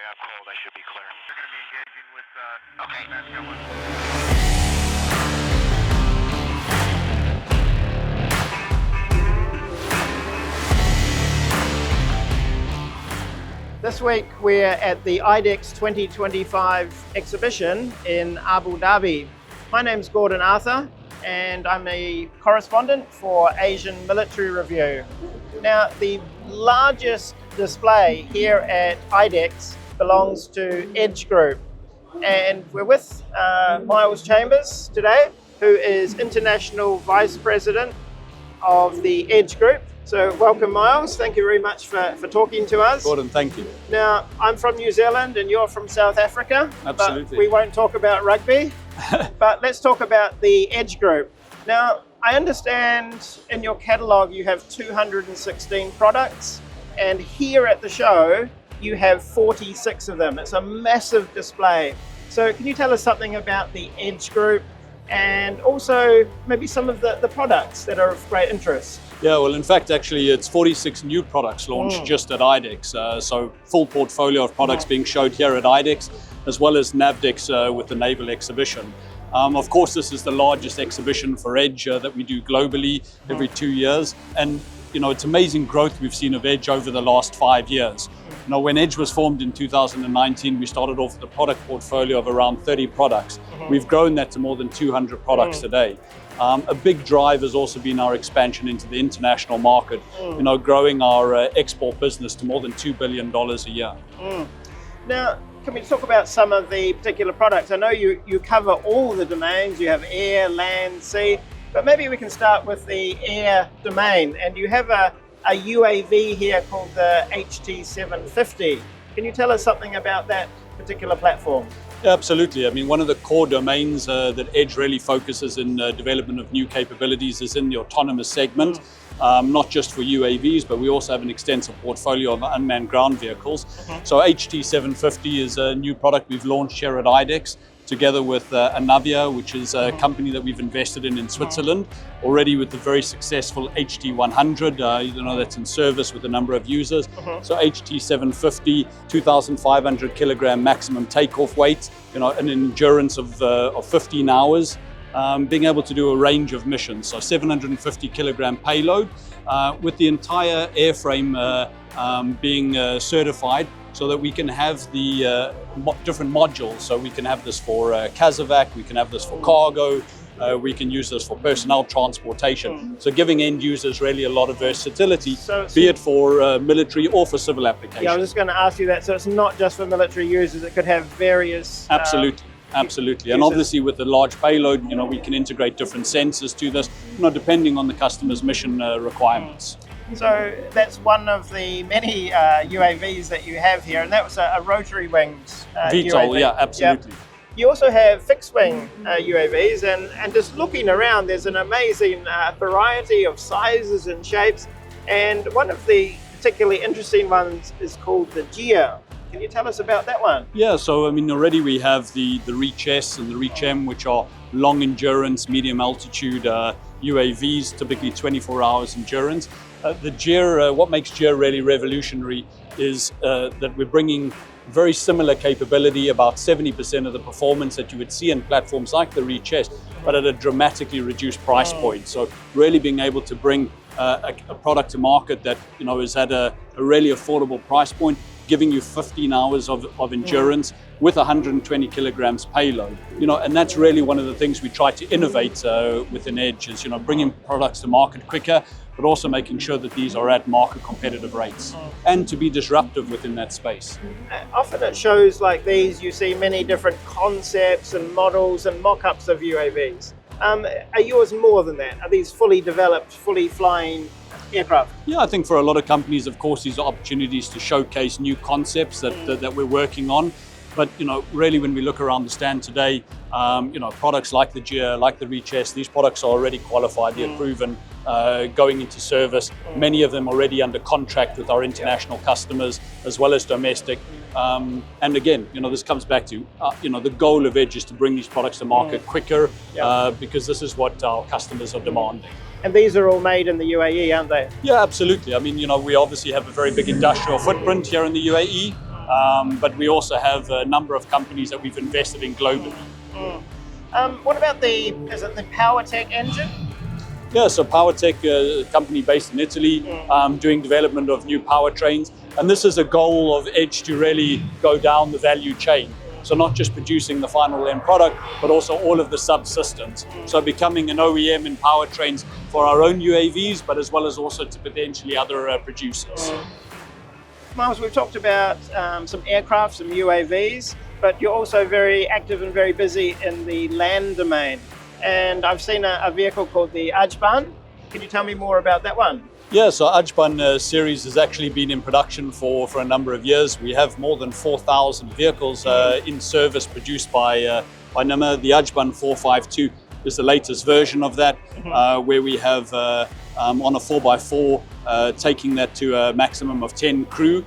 got cold. I should be clear. You're going to be engaging with, okay. This week we're at the IDEX 2025 exhibition in Abu Dhabi. My name's Gordon Arthur and I'm a correspondent for Asian Military Review. Now, the largest display here at IDEX belongs to Edge Group, and we're with Miles Chambers today, who is International Vice President of the Edge Group. So welcome, Miles. Thank you very much for talking to us. Gordon, thank you. Now, I'm from New Zealand and you're from South Africa. Absolutely. But we won't talk about rugby, but let's talk about the Edge Group. Now, I understand in your catalogue you have 216 products, and here at the show you have 46 of them. It's a massive display. So can you tell us something about the Edge Group and also maybe some of the products that are of great interest? Yeah, well, in fact, actually, it's 46 new products launched just at IDEX. So full portfolio of products being showed here at IDEX, as well as NAVDEX with the Naval Exhibition. Of course, this is the largest exhibition for Edge that we do globally every 2 years. And, you know, it's amazing growth we've seen of Edge over the last 5 years. You know, when Edge was formed in 2019, we started off with a product portfolio of around 30 products. We've grown that to more than 200 products today. A big drive has also been our expansion into the international market, you know, growing our export business to more than $2 billion a year. Now, can we talk about some of the particular products? I know you cover all the domains. You have air, land, sea, but maybe we can start with the air domain. And you have a UAV here called the HT750. Can you tell us something about that particular platform? Yeah, absolutely. I mean, one of the core domains that Edge really focuses in development of new capabilities is in the autonomous segment, not just for UAVs, but we also have an extensive portfolio of unmanned ground vehicles. So HT750 is a new product we've launched here at IDEX, together with Anavia, which is a company that we've invested in Switzerland, already with the very successful HT100, you know, that's in service with a number of users. So HT750, 2,500 kilogram maximum takeoff weight, you know, an endurance of 15 hours, being able to do a range of missions. So 750 kilogram payload, with the entire airframe being certified, so that we can have the different modules. So we can have this for CASEVAC, we can have this for cargo, we can use this for personnel transportation. So giving end users really a lot of versatility, be it for military or for civil applications. Yeah, I was just going to ask you that. So it's not just for military users, it could have various... Absolutely. And obviously with the large payload, you know, we can integrate different sensors to this, you know, depending on the customer's mission requirements. So that's one of the many UAVs that you have here, and that was a rotary winged VTOL, UAV. yeah, absolutely. Yep. You also have fixed wing UAVs, and just looking around, there's an amazing variety of sizes and shapes, and one of the particularly interesting ones is called the GEO. Can you tell us about that one? Yeah, so I mean, already we have the Reach S and the Reach M, which are long endurance, medium altitude UAVs, typically 24 hours endurance. The GEO, what makes GEO really revolutionary is that we're bringing very similar capability, about 70% of the performance that you would see in platforms like the Reach S, but at a dramatically reduced price point. So really being able to bring a product to market that, you know, is at a really affordable price point, giving you 15 hours of endurance with 120 kilograms payload. You know, and that's really one of the things we try to innovate within Edge is, you know, bringing products to market quicker, but also making sure that these are at market competitive rates and to be disruptive within that space. Often at shows like these, you see many different concepts and models and mock-ups of UAVs. Are yours more than that? Are these fully developed, fully flying aircraft? Yeah, I think for a lot of companies, of course, these are opportunities to showcase new concepts that we're working on. But, you know, really when we look around the stand today, you know, products like the GEO, like the Reach S, these products are already qualified, they're proven, going into service. Many of them already under contract with our international customers as well as domestic. And again, you know, this comes back to, you know, the goal of Edge is to bring these products to market quicker, because this is what our customers are demanding. And these are all made in the UAE, aren't they? Yeah, absolutely. I mean, you know, we obviously have a very big industrial footprint here in the UAE. but we also have a number of companies that we've invested in globally. What about is it the PowerTech engine? Yeah, so PowerTech, a company based in Italy, doing development of new powertrains. And this is a goal of Edge to really go down the value chain. So not just producing the final end product, but also all of the subsystems. So becoming an OEM in powertrains for our own UAVs, but as well as also to potentially other producers. Miles, we've talked about some aircraft, some UAVs, but you're also very active and very busy in the land domain. And I've seen a vehicle called the Ajban. Can you tell me more about that one? Yeah, so Ajban series has actually been in production for a number of years. We have more than 4,000 vehicles in service produced by NIMA. The Ajban 452 is the latest version of that, where we have on a 4x4 taking that to a maximum of 10 crew.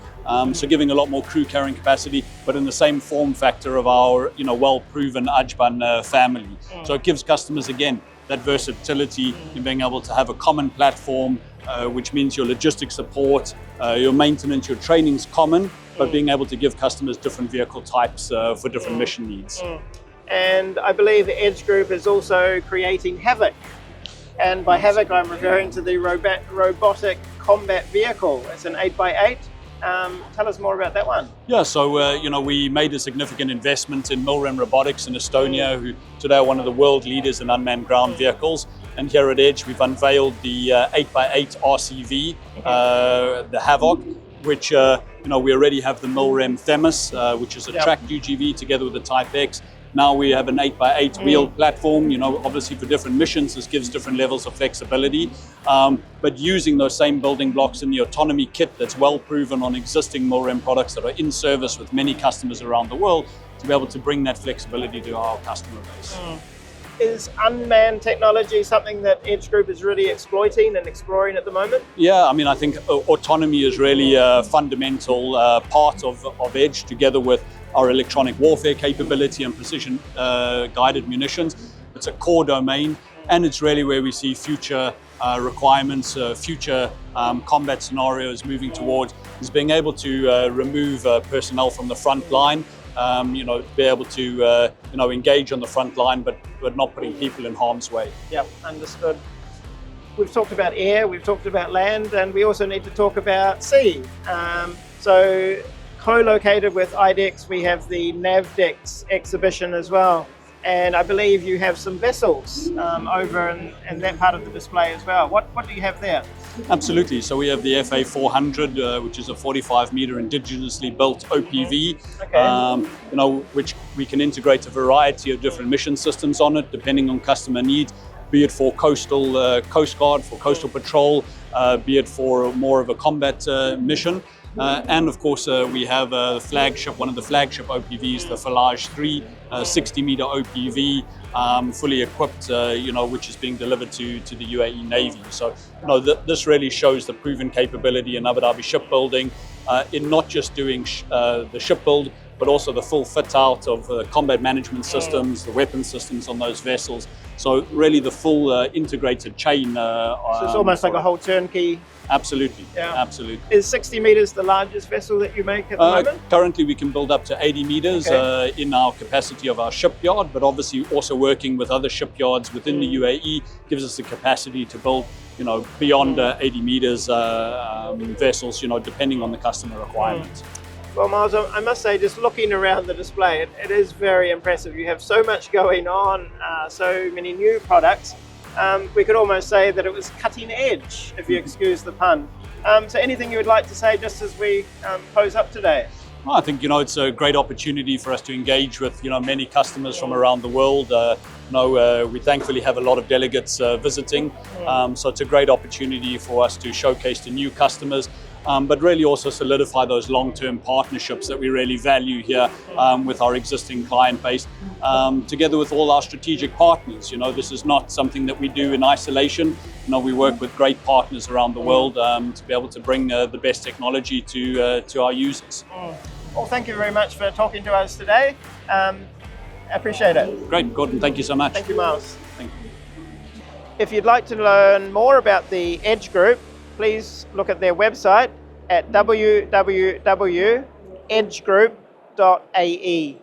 So giving a lot more crew carrying capacity, but in the same form factor of our well-proven Ajban family. So it gives customers, again, that versatility in being able to have a common platform, which means your logistics support, your maintenance, your training's common, but being able to give customers different vehicle types for different mission needs. And I believe the Edge Group is also creating Havoc. And by Havoc, I'm referring to the robotic combat vehicle. It's an 8x8. Tell us more about that one. Yeah, so we made a significant investment in Milrem Robotics in Estonia, who today are one of the world leaders in unmanned ground vehicles. And here at Edge, we've unveiled the 8x8 RCV, the Havoc, which we already have the Milrem Themis, which is a tracked UGV together with the Type X. Now we have an 8x8 wheeled platform, obviously for different missions, this gives different levels of flexibility. But using those same building blocks in the autonomy kit that's well proven on existing Milrem products that are in service with many customers around the world, to be able to bring that flexibility to our customer base. Is unmanned technology something that Edge Group is really exploiting and exploring at the moment? Yeah, I think autonomy is really a fundamental part of Edge, together with our electronic warfare capability and precision guided munitions. It's a core domain, and it's really where we see future requirements, future combat scenarios moving towards, is being able to remove personnel from the front line, be able to engage on the front line, but not putting people in harm's way. Yeah, understood. We've talked about air, we've talked about land, and we also need to talk about sea. So co-located with IDEX, we have the NAVDEX exhibition as well. And I believe you have some vessels over in that part of the display as well. What do you have there? Absolutely. So we have the FA 400, which is a 45-meter indigenously built OPV, which we can integrate a variety of different mission systems on it, depending on customer needs, be it for coastal Coast Guard, for coastal patrol, be it for more of a combat mission. And of course, we have a flagship, one of the flagship OPVs, the Falage 3, 60-meter OPV, fully equipped, which is being delivered to the UAE Navy. So, this really shows the proven capability in Abu Dhabi shipbuilding, in not just doing the ship build, but also the full fit out of combat management systems, the weapon systems on those vessels. So really the full integrated chain. So it's almost like a whole turnkey. Absolutely, absolutely. Is 60 meters the largest vessel that you make at the moment? Currently we can build up to 80 meters in our capacity of our shipyard, but obviously also working with other shipyards within the UAE gives us the capacity to build beyond 80 meters vessels, depending on the customer requirements. Well, Miles, I must say, just looking around the display, it is very impressive. You have so much going on, so many new products. We could almost say that it was cutting edge, if you excuse the pun. So anything you would like to say just as we close up today? Well, I think, it's a great opportunity for us to engage with, many customers from around the world. We thankfully have a lot of delegates visiting. So it's a great opportunity for us to showcase to new customers, but really also solidify those long-term partnerships that we really value here with our existing client base, together with all our strategic partners. This is not something that we do in isolation. We work with great partners around the world to be able to bring the best technology to our users. Well, thank you very much for talking to us today. I appreciate it. Great, Gordon. Thank you so much. Thank you, Miles. Thank you. If you'd like to learn more about the Edge Group, please look at their website at www.edge.com. edgegroup.ae.